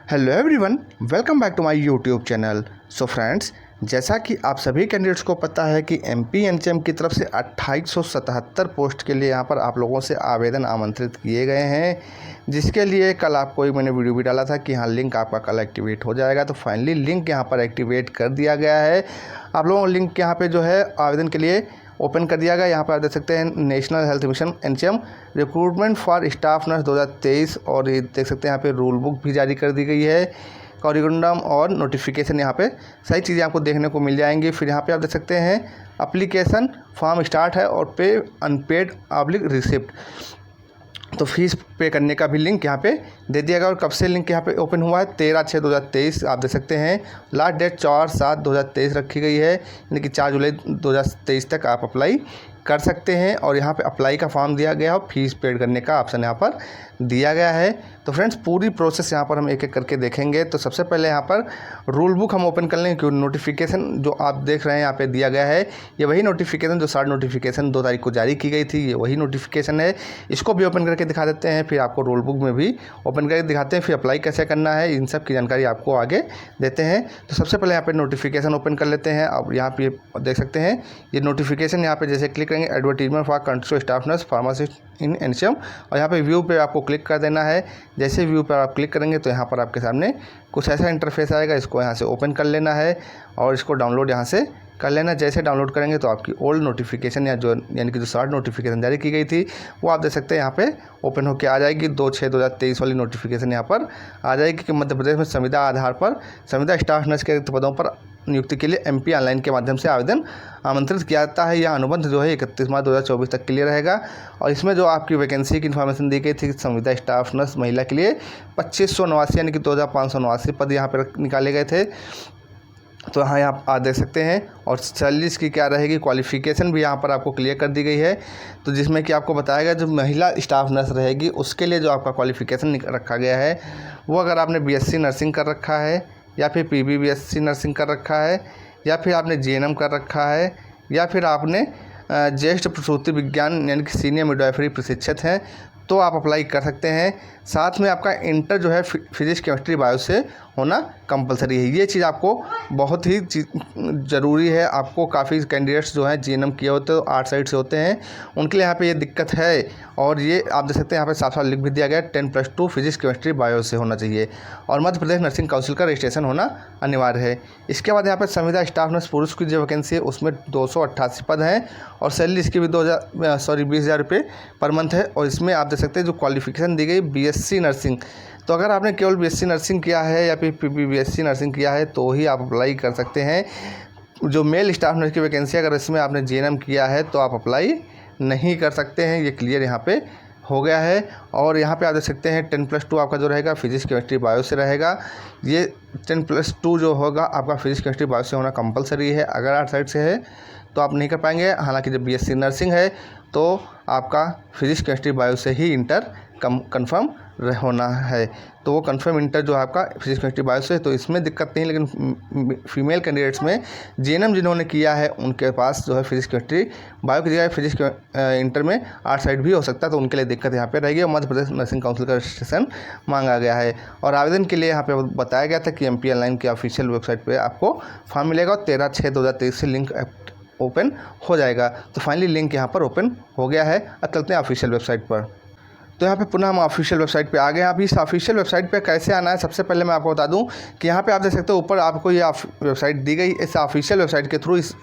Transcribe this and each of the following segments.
Hello everyone, welcome back to my YouTube channel. So friends, जैसा कि आप सभी कैंडिडेट्स को पता है कि एमपी एनएचएम की तरफ से 2877 पोस्ट के लिए यहाँ पर आप लोगों से आवेदन आमंत्रित किए गए हैं, जिसके लिए कल आपको मैंने वीडियो भी डाला था कि हाँ लिंक आपका कल एक्टिवेट हो जाएगा। तो फाइनली लिंक यहाँ पर एक्टिवेट कर दिया गया है। आप लोगों को लिंक यहाँ पर जो है आवेदन के लिए ओपन कर दिया गया। यहाँ पर आप देख सकते हैं national health mission NHM recruitment for staff nurse 2023, और ये देख सकते हैं यहाँ पे रूल बुक भी जारी कर दी गई है, करिकुलम और नोटिफिकेशन यहाँ पे सही चीज़ें आपको देखने को मिल जाएंगी। फिर यहाँ पे आप देख सकते हैं एप्लीकेशन फॉर्म स्टार्ट है और पे अनपेड ऑब्लिक रिसिप्ट, तो फीस पे करने का भी लिंक यहाँ पे दे दिया गया। और कब से लिंक यहाँ पे ओपन हुआ है 13/6/2023 आप देख सकते हैं। लास्ट डेट 4/7/2023 रखी गई है, यानी कि 4 जुलाई 2023 तक आप अप्लाई कर सकते हैं। और यहाँ पे अप्लाई का फॉर्म दिया गया और फीस पेड करने का ऑप्शन यहाँ पर दिया गया है। तो फ्रेंड्स, पूरी प्रोसेस यहाँ पर हम एक एक करके देखेंगे। तो सबसे पहले यहाँ पर रूल बुक हम ओपन कर लेंगे, क्योंकि नोटिफिकेशन जो आप देख रहे हैं यहाँ पे दिया गया है, ये वही नोटिफिकेशन जो शॉर्ट नोटिफिकेशन 2 तारीख को जारी की गई थी, ये वही नोटिफिकेशन है। इसको भी ओपन करके दिखा देते हैं, फिर आपको रूल बुक में भी ओपन करके दिखाते हैं, फिर अप्लाई कैसे करना है, इन सब की जानकारी आपको आगे देते हैं। तो सबसे पहले यहाँ पे नोटिफिकेशन ओपन कर लेते हैं। अब यहाँ पे देख सकते हैं ये नोटिफिकेशन, यहाँ पे जैसे क्लिक करेंगे advertisement for control staff nurse pharmacist in NHM, और यहाँ पे व्यू पे आपको क्लिक कर देना है। जैसे व्यू पर आप क्लिक करेंगे तो यहाँ पर आपके सामने कुछ ऐसा इंटरफेस आएगा, इसको यहाँ से ओपन कर लेना है और इसको डाउनलोड यहाँ से कर लेना। जैसे डाउनलोड करेंगे तो आपकी ओल्ड नोटिफिकेशन या जो यानी कि जो शॉर्ट नोटिफिकेशन जारी की गई थी वो आप देख सकते हैं यहाँ पे ओपन होकर आ जाएगी। 2/6/2023 वाली नोटिफिकेशन यहाँ पर आ जाएगी कि मध्य प्रदेश में संविदा आधार पर संविदा स्टाफ नर्स के रिक्त पदों पर नियुक्ति के लिए एमपी ऑनलाइन के माध्यम से आवेदन आमंत्रित किया जाता है। यह अनुबंध जो है 31 मार्च 2024 तक के लिए रहेगा। और इसमें जो आपकी वैकेंसी की इन्फॉर्मेशन दी गई थी, संविदा स्टाफ नर्स महिला के लिए 2589 यानी कि 2589 पद यहाँ पर निकाले गए थे। तो हाँ, यहाँ आप देख सकते हैं। और सैलरी इसकी क्या रहेगी, क्वालिफ़िकेशन भी यहाँ पर आपको क्लियर कर दी गई है। तो जिसमें कि आपको बताया गया जो महिला स्टाफ नर्स रहेगी उसके लिए जो आपका क्वालिफ़िकेशन रखा गया है, वो अगर आपने बीएससी नर्सिंग कर रखा है, या फिर पीबीबीएससी नर्सिंग कर रखा है, या फिर आपने जीएनएम कर रखा है, या फिर आपने ज्येष्ठ प्रसूति विज्ञान यानी कि सीनियर मिडवाइफरी प्रशिक्षित हैं, तो आप अप्लाई कर सकते हैं। साथ में आपका इंटर जो है फिजिक्स केमिस्ट्री बायो से होना कंपलसरी है। ये चीज़ आपको बहुत ही ज़रूरी है। आपको काफ़ी कैंडिडेट्स जो हैं जीएनएम किए होते हैं, आर्ट साइड से होते हैं, उनके लिए यहाँ पे ये दिक्कत है। और ये आप देख सकते हैं यहाँ पे साफ साफ लिख भी दिया गया है 10+2 फिजिक्स केमिस्ट्री बायो से होना चाहिए, और मध्य प्रदेश नर्सिंग काउंसिल का रजिस्ट्रेशन होना अनिवार्य है। इसके बाद यहाँ पर संविदा स्टाफ नर्स पुरुष की जो वैकेंसी है उसमें 288 पद हैं, और सैलरी इसकी भी 20,000 रुपये पर मंथ है। और इसमें आप देख सकते हैं जो क्वालिफिकेशन दी गई बीएससी नर्सिंग, तो अगर आपने केवल बीएससी नर्सिंग किया है या फिर पीबीबीएससी नर्सिंग किया है तो ही आप अप्लाई कर सकते हैं। जो मेल स्टाफ नर्स की वैकेंसी अगर इसमें आपने जीएनएम किया है तो आप अप्लाई नहीं कर सकते हैं। ये क्लियर यहाँ पे हो गया है। और यहाँ पे आप देख सकते हैं 10+2 आपका जो रहेगा फिजिक्स केमिस्ट्री बायो से रहेगा। ये 10+2 जो होगा आपका फिजिक्स केमिस्ट्री बायो से होना कंपलसरी है। अगर आर्ट साइड से है तो आप नहीं कर पाएंगे। हालांकि जब बीएससी नर्सिंग है तो आपका फिजिक्स केमिस्ट्री बायो से ही इंटर कन्फर्म होना है, तो वो कन्फर्म इंटर जो है आपका फिजिक्स केमिस्ट्री बायो से, तो इसमें दिक्कत नहीं। लेकिन फीमेल कैंडिडेट्स में जीएनएम जिन्होंने किया है उनके पास जो है फिजिक्स केमिस्ट्री बायो की जगह फिजिक्स इंटर में आर्ट साइड भी हो सकता है, तो उनके लिए दिक्कत यहाँ पे रहेगी। और मध्य प्रदेश नर्सिंग काउंसिल का रजिस्ट्रेशन मांगा गया है। और आवेदन के लिए यहाँ पे बताया गया था कि एमपी ऑनलाइन की ऑफिशियल वेबसाइट पर आपको फॉर्म मिलेगा, और 13/6/2023 से लिंक ओपन हो जाएगा। तो फाइनली लिंक यहाँ पर ओपन हो गया है। अब चलते हैं ऑफिशियल वेबसाइट पर। तो यहाँ पे पुनः हम ऑफिशियल वेबसाइट पे आ गए हैं। अभी इस ऑफिशियल वेबसाइट पे कैसे आना है, सबसे पहले मैं आपको बता दूं कि यहाँ पे आप देख सकते हो ऊपर आपको ये वेबसाइट दी गई। इस ऑफिशियल वेबसाइट के थ्रू इस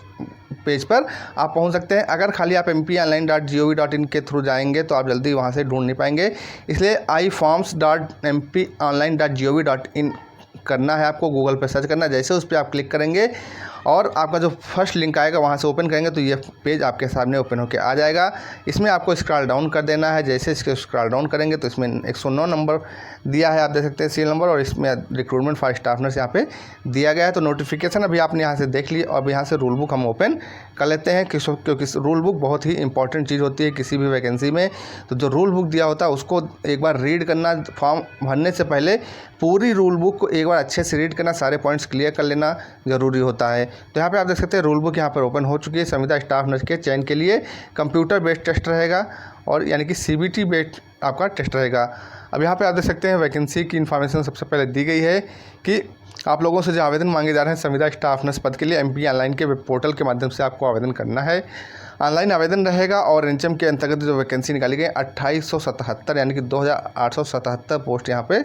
पेज पर आप पहुँच सकते हैं। अगर खाली आप mponline.gov.in के थ्रू जाएंगे तो आप जल्दी वहाँ से ढूंढ नहीं पाएंगे, इसलिए iforms.mponline.gov.in करना है। आपको गूगल पर सर्च करना है। जैसे उस पर आप क्लिक करेंगे और आपका जो फर्स्ट लिंक आएगा वहाँ से ओपन करेंगे तो ये पेज आपके सामने ओपन होकर आ जाएगा। इसमें आपको स्क्रॉल डाउन कर देना है। जैसे इसके स्क्रॉल डाउन करेंगे तो इसमें 109 नंबर दिया है, आप देख सकते हैं सीरियल नंबर, और इसमें रिक्रूटमेंट फॉर स्टाफ नर्स यहाँ पे दिया गया है। तो नोटिफिकेशन अभी आपने यहाँ से देख ली। और यहाँ से रूल बुक हम ओपन कर लेते हैं, क्योंकि रूल बुक बहुत ही इंपॉर्टेंट चीज़ होती है किसी भी वैकेंसी में। तो जो रूल बुक दिया होता है उसको एक बार रीड करना, फॉर्म भरने से पहले पूरी रूल बुक को एक बार अच्छे से रीड करना, सारे पॉइंट्स क्लियर कर लेना ज़रूरी होता है। तो यहाँ पे आप देख सकते हैं रूल बुक यहाँ पर ओपन हो चुकी है। संविदा स्टाफ नर्स के चयन के लिए कंप्यूटर बेस्ड टेस्ट रहेगा, और यानी कि सीबीटी बेस्ड आपका टेस्ट रहेगा। अब यहाँ पे आप देख सकते हैं वैकेंसी की इन्फॉर्मेशन सबसे पहले दी गई है कि आप लोगों से जो आवेदन मांगे जा रहे हैं संविदा स्टाफ नर्स पद के लिए MP ऑनलाइन के वेब पोर्टल के माध्यम से आपको आवेदन करना है। ऑनलाइन आवेदन रहेगा और एनएचएम के अंतर्गत जो वैकेंसी निकाली गई 2877 यानी कि 2877 पोस्ट यहाँ पे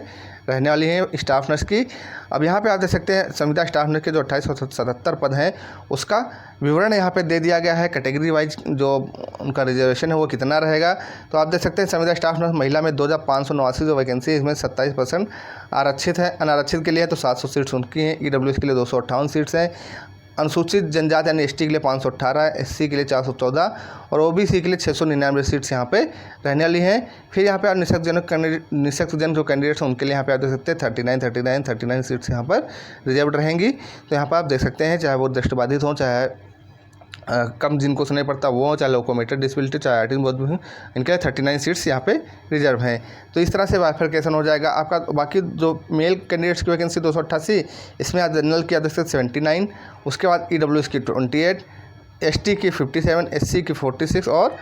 रहने वाली हैं स्टाफ नर्स की। अब यहाँ पे आप देख सकते हैं संविदा स्टाफ नर्स के जो 2877 पद हैं उसका विवरण यहाँ पे दे दिया गया है। कैटेगरी वाइज जो उनका रिजर्वेशन है वो कितना रहेगा, तो आप देख सकते हैं संविदा स्टाफ नर्स महिला में 2589 जो वैकेंसी है इसमें 27% आरक्षित है। अनारक्षित के लिए है तो 700 सीट्स उनकी हैं। EWS के लिए 258 सीट्स हैं। अनुसूचित जनजाति यानी ST के लिए 518, SC के लिए 414 और OBC के लिए 699 सीट्स यहाँ पे रहने वाली हैं। फिर यहाँ पे आप निःशक्त जन जो कैंडिडेट्स हैं उनके लिए यहाँ पे आप देख सकते हैं 39 सीट्स यहाँ पर रिजर्व रहेंगी। तो यहाँ पर आप देख सकते हैं चाहे वो दृष्टिबाधित हों, चाहे कम जिनको सुनाई पड़ता वो, चाहे लोकोमेटेड डिसेबिलिटी, चाहे आर्टिस्ट बहुत भी, इनके 39 सीट्स यहाँ पे रिजर्व हैं। तो इस तरह से बाइफरकेशन हो जाएगा आपका। बाकी जो मेल कैंडिडेट्स की वैकेंसी 288, इसमें आप जनरल की आप देख सकते 79, उसके बाद EWS की 28, ST की 57, SC की 46 और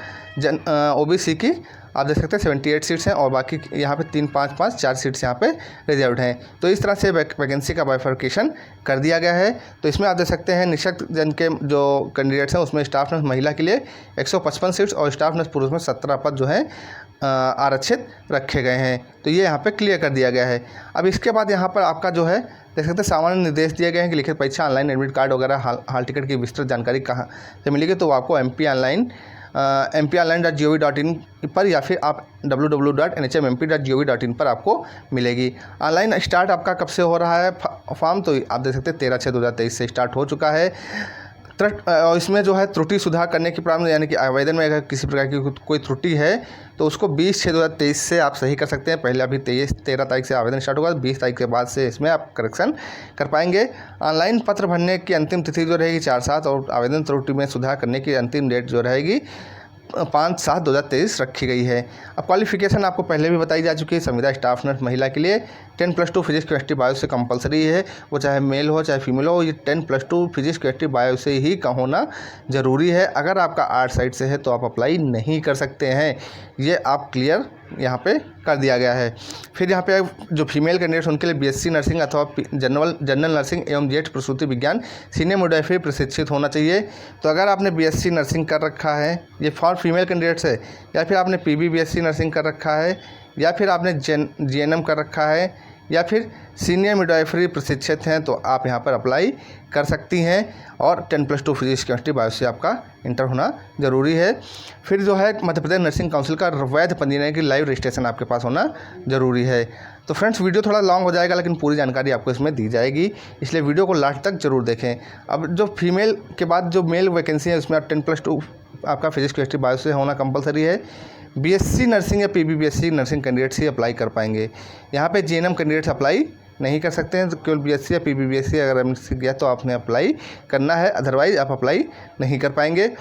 OBC की आप देख सकते हैं 78 सीट्स हैं और बाकी यहाँ पे 3, 5, 5, 4 सीट्स यहाँ पे रिजर्व्ड हैं। तो इस तरह से वैकेंसी का बाइफरकेशन कर दिया गया है। तो इसमें आप देख सकते हैं निःशक्त जन के जो कैंडिडेट्स हैं उसमें स्टाफ नर्स महिला के लिए 155 सीट्स और स्टाफ नर्स पुरुष में 17 पद जो हैं आरक्षित रखे गए हैं। तो ये यहाँ पे क्लियर कर दिया गया है। अब इसके बाद यहाँ पर आपका जो है देख सकते हैं सामान्य निर्देश दिए गए हैं कि लिखित परीक्षा, ऑनलाइन एडमिट कार्ड वगैरह, हाल टिकट की विस्तृत जानकारी कहाँ से मिलेगी, तो आपको mponline.gov.in पर या फिर आप www.nhmmp.gov.in पर आपको मिलेगी। ऑनलाइन स्टार्ट आपका कब से हो रहा है फॉर्म, तो आप देख सकते हैं 13/6/2023 से स्टार्ट हो चुका है। और इसमें जो है त्रुटि सुधार करने की प्रावधान, यानी कि आवेदन में अगर किसी प्रकार की कोई त्रुटि है तो उसको 20/6/2023 से आप सही कर सकते हैं। पहले अभी 13 तारीख से आवेदन स्टार्ट होगा, 20 तारीख के बाद से इसमें आप करेक्शन कर पाएंगे। ऑनलाइन पत्र भरने की अंतिम तिथि जो रहेगी 4/7 और आवेदन त्रुटि में सुधार करने की अंतिम डेट जो रहेगी 5/7/2023 रखी गई है। अब क्वालिफिकेशन आपको पहले भी बताई जा चुकी है। संविदा स्टाफ नर्स महिला के लिए 10+2 फिजिक्स केमिस्ट्री बायो से कंपलसरी है, वो चाहे मेल हो चाहे फीमेल हो, ये 10+2 फिजिक्स केमिस्ट्री बायो से ही का होना ज़रूरी है। अगर आपका आर्ट साइड से है तो आप अप्लाई नहीं कर सकते हैं, ये आप क्लियर यहाँ पे कर दिया गया है। फिर यहाँ पे जो फीमेल कैंडिडेट्स उनके लिए BSc नर्सिंग अथवा जनरल नर्सिंग एवं जेट प्रसूति विज्ञान सीनियर मिडवाइफरी प्रशिक्षित होना चाहिए। तो अगर आपने BSc नर्सिंग कर रखा है, ये फॉर फीमेल कैंडिडेट्स है, या फिर आपने PB-BSc नर्सिंग कर रखा है, या फिर आपने GNM कर रखा है, या फिर सीनियर मिडवाइफरी प्रशिक्षित हैं, तो आप यहाँ पर अप्लाई कर सकती हैं। और 10+2 फिजिक्स केमिस्ट्री बायो से आपका इंटर होना ज़रूरी है। फिर जो है मध्य प्रदेश नर्सिंग काउंसिल का वैध पंजीकरण की लाइव रजिस्ट्रेशन आपके पास होना ज़रूरी है। तो फ्रेंड्स वीडियो थोड़ा लॉन्ग हो जाएगा लेकिन पूरी जानकारी आपको इसमें दी जाएगी, इसलिए वीडियो को लास्ट तक जरूर देखें। अब जो फीमेल के बाद जो मेल वैकेंसी है उसमें 10+2 आपका फिजिक्स केमिस्ट्री बायो से होना कंपलसरी है। BSc नर्सिंग या PB-BSc नर्सिंग कैंडिडेट्स ही अप्लाई कर पाएंगे। यहाँ पे GNM कैंडिडेट्स अप्लाई नहीं कर सकते हैं। तो केवल BSc या PB-BSc अगर आपने गया तो आपने अप्लाई करना है, अदरवाइज आप अप्लाई नहीं कर पाएंगे।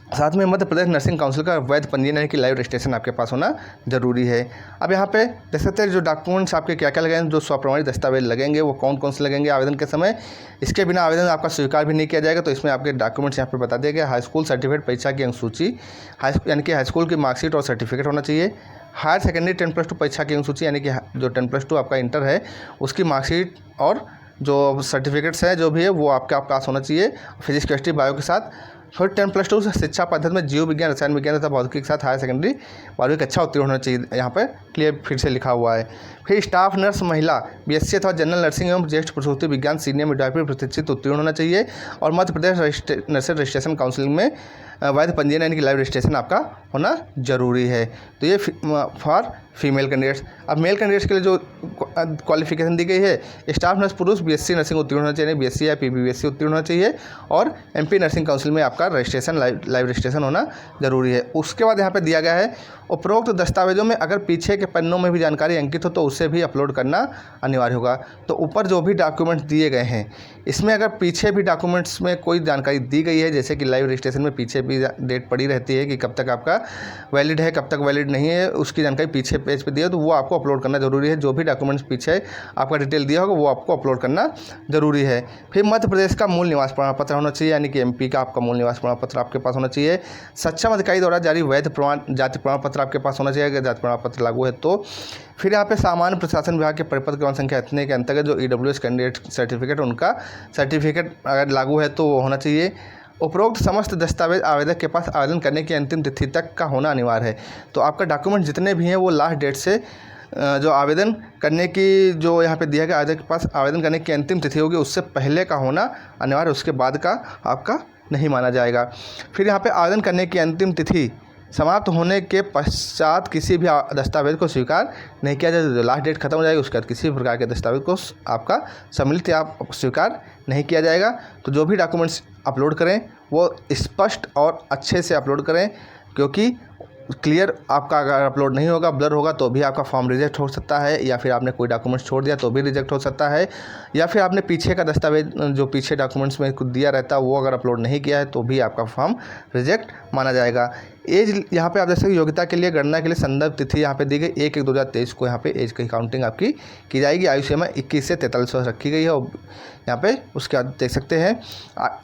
साथ में मध्य प्रदेश नर्सिंग काउंसिल का वैध पंजीकरण की लाइव रजिस्ट्रेशन आपके पास होना ज़रूरी है। अब यहाँ पे देख सकते हैं जो डॉक्यूमेंट्स आपके क्या क्या लगेंगे, जो स्वप्रमाणित दस्तावेज लगेंगे वो कौन कौन से लगेंगे आवेदन के समय। इसके बिना आवेदन आपका स्वीकार भी नहीं किया जाएगा। तो इसमें आपके डॉक्यूमेंट्स यहाँ पे बता दिया गया। हाई स्कूल सर्टिफिकेट, परीक्षा की अंकसूची, यानी कि हाई स्कूल की मार्कशीट और सर्टिफिकेट होना चाहिए। हायर सेकेंडरी 10+2 परीक्षा की अंकसूची, यानी कि जो 10+2 आपका इंटर है उसकी मार्कशीट और जो सर्टिफिकेट्स हैं जो भी है वो आपके पास होना चाहिए फिजिक्स केमिस्ट्री बायो के साथ। फिर 10+2 शिक्षा पद्धति में जीव विज्ञान, रसायन विज्ञान तथा भौतिकी के साथ हायर सेकेंडरी 12वीं कक्षा उत्तीर्ण होना चाहिए, यहाँ पर क्लियर फिर से लिखा हुआ है। फिर स्टाफ नर्स महिला BSc अथवा जनरल नर्सिंग एवं ज्येष्ठ प्रसूति विज्ञान सीनियर मिडवाइफरी प्रशिक्षित उत्तीर्ण होना चाहिए। और Madhya Pradesh nursing registration council में वैध पंजीकरण यानी कि लाइव रजिस्ट्रेशन आपका होना ज़रूरी है। तो ये फॉर फीमेल कैंडिडेट्स। अब मेल कैंडिडेट्स के लिए जो क्वालिफिकेशन दी गई है, स्टाफ नर्स पुरुष BSc नर्सिंग उत्तीर्ण होना चाहिए, BSc या PB-BSc उत्तीर्ण होना चाहिए और MP नर्सिंग काउंसिल में आपका रजिस्ट्रेशन लाइव रजिस्ट्रेशन होना ज़रूरी है। उसके बाद यहाँ पे दिया गया है उपरोक्त दस्तावेजों में अगर पीछे के पन्नों में भी जानकारी अंकित हो तो उसे भी अपलोड करना अनिवार्य होगा। तो ऊपर जो भी डॉक्यूमेंट्स दिए गए हैं इसमें अगर पीछे भी डॉक्यूमेंट्स में कोई जानकारी दी गई है, जैसे कि लाइव रजिस्ट्रेशन में पीछे भी डेट पड़ी रहती है कि कब तक आपका वैलिड है, कब तक वैलिड नहीं है, उसकी जानकारी पीछे पेज पे दी है, तो वो आपको अपलोड करना ज़रूरी है। जो भी डॉक्यूमेंट्स पीछे आपका डिटेल दिया होगा वो आपको अपलोड करना ज़रूरी है। फिर मध्य प्रदेश का मूल निवास प्रमाण पत्र होना चाहिए, यानी कि MP का आपका मूल निवास प्रमाण पत्र आपके पास होना चाहिए। सक्षम अधिकारी द्वारा जारी वैध जाति प्रमाण पत्र आपके पास होना चाहिए, अगर जाति प्रमाण पत्र लागू है तो। फिर यहाँ पे सामान्य प्रशासन विभाग के परिपत्र क्रमांक संख्या इतने के अंतर्गत जो EWS कैंडिडेट सर्टिफिकेट, उनका सर्टिफिकेट अगर लागू है तो वो होना चाहिए। उपरोक्त समस्त दस्तावेज आवेदक के पास आवेदन करने की अंतिम तिथि तक का होना अनिवार्य है। तो आपका डॉक्यूमेंट जितने भी हैं वो लास्ट डेट से जो आवेदन करने की जो यहाँ पे दिया गया आवेदक के पास आवेदन करने की अंतिम तिथि होगी उससे पहले का होना अनिवार्य, उसके बाद का आपका नहीं माना जाएगा। फिर यहाँ पे आवेदन करने की अंतिम तिथि समाप्त होने के पश्चात किसी भी दस्तावेज को स्वीकार नहीं किया जाए। जो लास्ट डेट खत्म हो जाएगी उसके बाद किसी भी प्रकार के दस्तावेज को आपका सम्मिलित या स्वीकार नहीं किया जाएगा। तो जो भी डॉक्यूमेंट्स अपलोड करें वो स्पष्ट और अच्छे से अपलोड करें, क्योंकि क्लियर आपका अगर अपलोड नहीं होगा, ब्लर होगा, तो भी आपका फॉर्म रिजेक्ट हो सकता है, या फिर आपने कोई डॉक्यूमेंट्स छोड़ दिया तो भी रिजेक्ट हो सकता है, या फिर आपने पीछे का दस्तावेज जो पीछे डॉक्यूमेंट्स में कुछ दिया रहता है वो अगर अपलोड नहीं किया है तो भी आपका फॉर्म रिजेक्ट माना जाएगा। एज यहाँ पे आप जैसे योग्यता के लिए गणना के लिए संदर्भ तिथि यहाँ पे दी गई 1/1/2023 को यहाँ पे एज की काउंटिंग आपकी की जाएगी। आयु सीमा 21 से 43 वर्ष रखी गई है और यहाँ पे उसके बाद देख सकते हैं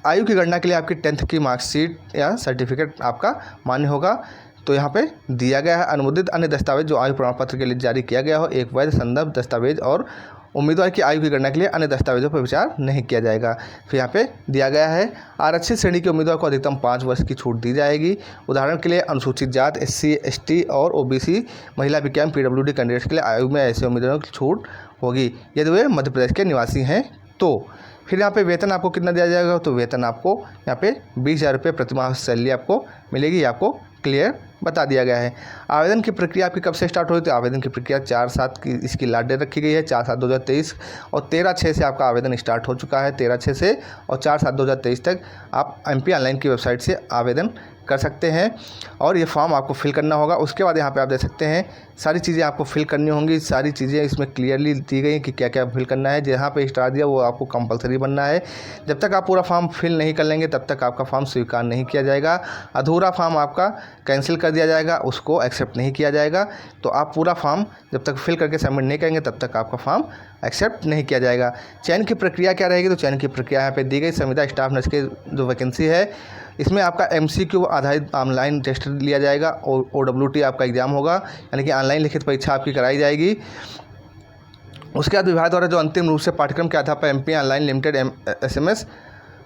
आयु की गणना के लिए आपकी 10th की मार्कशीट या सर्टिफिकेट आपका मान्य होगा। तो यहाँ पे दिया गया है अनुमोदित अन्य दस्तावेज जो आयु प्रमाण पत्र के लिए जारी किया गया हो, एक वैध संदर्भ दस्तावेज और उम्मीदवार की आयु की गणना के लिए अन्य दस्तावेजों पर विचार नहीं किया जाएगा। फिर यहाँ पे दिया गया है आरक्षित श्रेणी के उम्मीदवार को अधिकतम 5 वर्ष की छूट दी जाएगी। उदाहरण के लिए अनुसूचित जात, SC ST और OBC महिला विकलांग PWD कैंडिडेट्स के लिए आयु में ऐसे उम्मीदवारों की छूट होगी यदि वे मध्य प्रदेश के निवासी हैं तो। फिर यहाँ पे वेतन आपको कितना दिया जाएगा, तो वेतन आपको यहाँ पे 20,000 रुपये प्रतिमाह सैलरी आपको मिलेगी, आपको क्लियर बता दिया गया है। आवेदन की प्रक्रिया आपकी कब से स्टार्ट हुई, तो आवेदन की प्रक्रिया 4/7 की इसकी लास्ट डेट रखी गई है 4/7/2023 और 13/6 से आपका आवेदन स्टार्ट हो चुका है 13/6 से, और 4/7/2023 तक आप MP ऑनलाइन की वेबसाइट से आवेदन कर सकते हैं और ये फॉर्म आपको फिल करना होगा। उसके बाद यहाँ पे आप देख सकते हैं सारी चीज़ें आपको फिल करनी होंगी, सारी चीज़ें इसमें क्लियरली दी गई हैं कि क्या क्या फिल करना है। जहाँ पे स्टार दिया वो आपको कंपलसरी बनना है। जब तक आप पूरा फॉर्म फिल नहीं कर लेंगे तब तक आपका फॉर्म स्वीकार नहीं किया जाएगा। अधूरा फॉर्म आपका कैंसिल कर दिया जाएगा, उसको एक्सेप्ट नहीं किया जाएगा। तो आप पूरा फॉर्म जब तक फिल करके सबमिट नहीं करेंगे तब तक आपका फॉर्म एक्सेप्ट नहीं किया जाएगा। चयन की प्रक्रिया क्या रहेगी, तो चयन की प्रक्रिया यहाँ पे दी गई। संविदा स्टाफ नर्स की जो वैकेंसी है इसमें आपका MCQ आधारित ऑनलाइन टेस्ट लिया जाएगा और OWT आपका एग्ज़ाम होगा, यानी कि ऑनलाइन लिखित परीक्षा आपकी कराई जाएगी। उसके बाद विभाग द्वारा जो अंतिम रूप से पाठ्यक्रम के आधार पर MP ऑनलाइन लिमिटेड SMS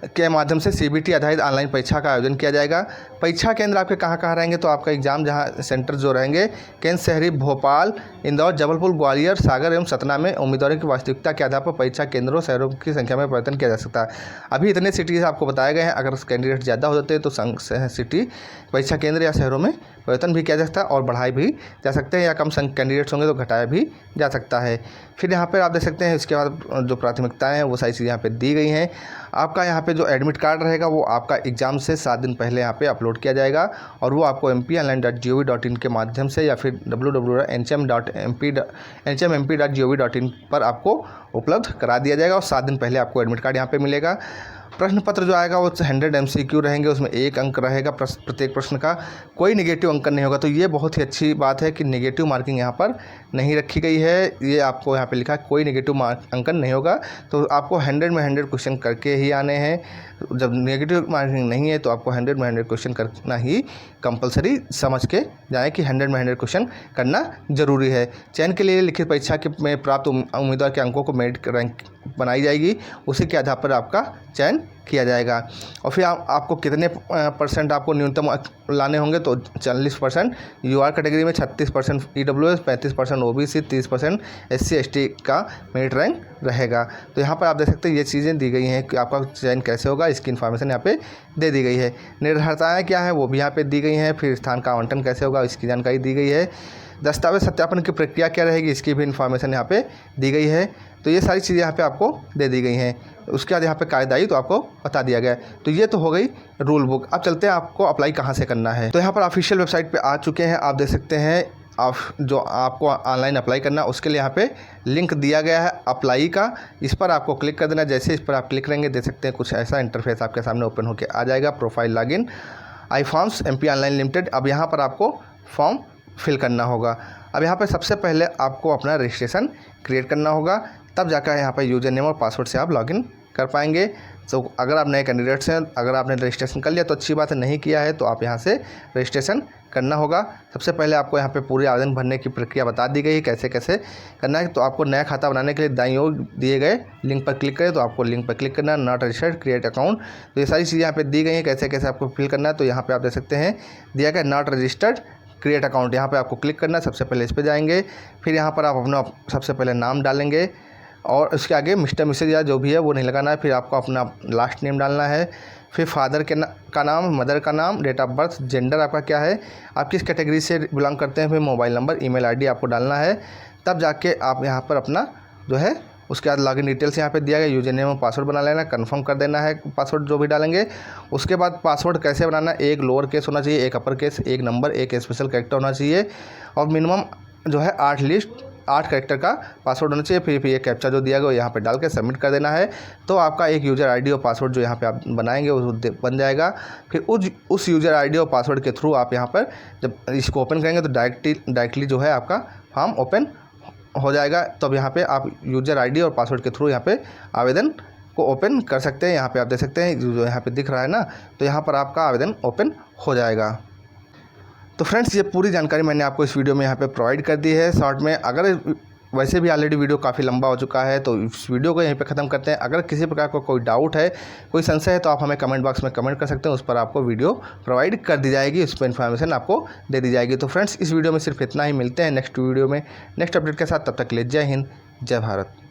के माध्यम से CBT आधारित ऑनलाइन परीक्षा का आयोजन किया जाएगा। परीक्षा केंद्र आपके कहाँ कहाँ रहेंगे, तो आपका एग्जाम जहाँ सेंटर जो रहेंगे केंद्र शहरी भोपाल, इंदौर, जबलपुर, ग्वालियर, सागर एवं सतना में उम्मीदवारों की वास्तविकता के आधार पर परीक्षा केंद्रों शहरों की संख्या में परिवर्तन किया जा सकता है। अभी इतने सिटीज़ आपको बताए गए हैं, अगर कैंडिडेट ज़्यादा हो जाते हैं तो सिटी परीक्षा केंद्र या शहरों में परिवर्तन भी किया जा सकता है और बढ़ाए भी जा सकते हैं, या कम कैंडिडेट्स होंगे तो घटाया भी जा सकता है। फिर यहाँ पर आप देख सकते हैं इसके बाद जो प्राथमिकताएँ हैं वो सारी चीज़ें यहाँ पर दी गई हैं। आपका यहाँ पे जो एडमिट कार्ड रहेगा वो आपका एग्ज़ाम से 7 दिन पहले यहाँ पे अपलोड किया जाएगा और वो आपको mponline.gov.in के माध्यम से या फिर www.nchem.mp.gov.in पर आपको उपलब्ध करा दिया जाएगा और 7 दिन पहले आपको एडमिट कार्ड यहाँ पे मिलेगा। प्रश्न पत्र जो आएगा वो 100 MCQ रहेंगे, उसमें 1 अंक रहेगा प्रत्येक प्रश्न का, कोई नेगेटिव अंकन नहीं होगा। तो ये बहुत ही अच्छी बात है कि नेगेटिव मार्किंग यहाँ पर नहीं रखी गई है। ये आपको यहाँ पे लिखा है कोई नेगेटिव अंकन नहीं होगा। तो आपको 100 में 100 क्वेश्चन करके ही आने हैं। जब नेगेटिव मार्किंग नहीं है तो आपको 100 में 100 क्वेश्चन करना ही कंपलसरी समझ के जाएँ कि 100 में 100 क्वेश्चन करना ज़रूरी है। चयन के लिए लिखित परीक्षा के में प्राप्त उम्मीदवार के अंकों को मेरिट रैंक बनाई जाएगी, उसी के आधार पर आपका चयन किया जाएगा। और फिर आपको कितने % आपको न्यूनतम लाने होंगे, तो 40% UR कैटेगरी में, 36% EWS, 35% OBC, 30% SC ST का मेरिट रैंक रहेगा। तो यहाँ पर आप देख सकते हैं ये चीज़ें दी गई हैं कि आपका चयन कैसे होगा, इसकी इन्फॉर्मेशन यहाँ पे दे दी गई है। निर्धारताएँ क्या हैं वो भी यहाँ पे दी गई हैं। फिर स्थान का आवंटन कैसे होगा इसकी जानकारी दी गई है। दस्तावेज सत्यापन की प्रक्रिया क्या रहेगी इसकी भी इन्फॉर्मेशन यहाँ पे दी गई है। तो ये सारी चीज़ें यहाँ पे आपको दे दी गई हैं। उसके बाद यहाँ पे कार्यदायी तो आपको बता दिया गया है। तो ये तो हो गई रूल बुक। अब चलते हैं आपको अप्लाई कहाँ से करना है। तो यहाँ पर ऑफिशियल वेबसाइट पे आ चुके हैं, आप देख सकते हैं। आप जो आपको ऑनलाइन अप्लाई करना उसके लिए यहाँ पे लिंक दिया गया है अप्लाई का, इस पर आपको क्लिक कर देना। जैसे इस पर आप क्लिक करेंगे देख सकते हैं कुछ ऐसा इंटरफेस आपके सामने ओपन होकर आ जाएगा। प्रोफाइल लॉगिन आई फॉर्म्स MP ऑनलाइन लिमिटेड। अब यहाँ पर आपको फॉर्म फिल करना होगा। अब यहाँ पे सबसे पहले आपको अपना रजिस्ट्रेशन क्रिएट करना होगा, तब जाकर यहाँ पर यूज़र नेम और पासवर्ड से आप लॉगिन कर पाएंगे। तो अगर आप नए कैंडिडेट्स हैं, अगर आपने रजिस्ट्रेशन कर लिया तो अच्छी बात है, नहीं किया है तो आप यहाँ से रजिस्ट्रेशन करना होगा। सबसे पहले आपको यहाँ पे पूरे आवेदन भरने की प्रक्रिया बता दी गई है, कैसे कैसे करना है। तो आपको नया खाता बनाने के लिए दाईं ओर दिए गए लिंक पर क्लिक करें, तो आपको लिंक पर क्लिक करना है, नॉट रजिस्टर्ड क्रिएट अकाउंट। तो ये सारी चीज़ें यहाँ पे दी गई हैं, कैसे कैसे आपको फिल करना है। तो यहाँ पर आप देख सकते हैं दिया गया नॉट रजिस्टर्ड क्रिएट अकाउंट, यहाँ पे आपको क्लिक करना है। सबसे पहले इस पर जाएंगे, फिर यहाँ पर आप अपना सबसे पहले नाम डालेंगे और उसके आगे मिस्टर मिसेज या जो भी है वो नहीं लगाना है। फिर आपको अपना लास्ट नेम डालना है, फिर फादर का नाम, मदर का नाम, डेट ऑफ बर्थ, जेंडर आपका क्या है, आप किस कैटेगरी से बिलोंग करते हैं, फिर मोबाइल नंबर, ईमेल आईडी आपको डालना है। तब जाके आप यहाँ पर अपना जो है उसके बाद लॉगिन डिटेल्स यहाँ पे दिया गया, यूजर नेम और पासवर्ड बना लेना, कंफर्म कर देना है पासवर्ड जो भी डालेंगे। उसके बाद पासवर्ड कैसे बनाना है, एक लोअर केस होना चाहिए, एक अपर केस, एक नंबर, एक स्पेशल कैरेक्टर होना चाहिए और मिनिमम जो है 8 कैरेक्टर का पासवर्ड होना चाहिए। फिर ये कैप्चा जो दिया गया यहाँ पे डाल के सबमिट कर देना है। तो आपका एक यूज़र आईडी और पासवर्ड जो यहाँ पे आप बनाएंगे वो बन जाएगा। फिर उस यूज़र आईडी और पासवर्ड के थ्रू आप यहाँ पर जब इसको ओपन करेंगे तो डायरेक्टली जो है आपका फॉर्म ओपन हो जाएगा। तो अब यहाँ पे आप यूज़र आईडी और पासवर्ड के थ्रू यहाँ पे आवेदन को ओपन कर सकते हैं। यहाँ पे आप देख सकते हैं जो यहाँ पे दिख रहा है ना, तो यहाँ पर आपका आवेदन ओपन हो जाएगा। तो फ्रेंड्स, ये पूरी जानकारी मैंने आपको इस वीडियो में यहाँ पे प्रोवाइड कर दी है शॉर्ट में। अगर वैसे भी ऑलरेडी वीडियो काफ़ी लंबा हो चुका है तो इस वीडियो को यहीं पे ख़त्म करते हैं। अगर किसी प्रकार का कोई डाउट है, कोई संशय है तो आप हमें कमेंट बॉक्स में कमेंट कर सकते हैं, उस पर आपको वीडियो प्रोवाइड कर दी जाएगी, उस पर इन्फॉर्मेशन आपको दे दी जाएगी। तो फ्रेंड्स, इस वीडियो में सिर्फ इतना ही। मिलते हैं नेक्स्ट वीडियो में नेक्स्ट अपडेट के साथ। तब तक के लिए जय हिंद, जय भारत।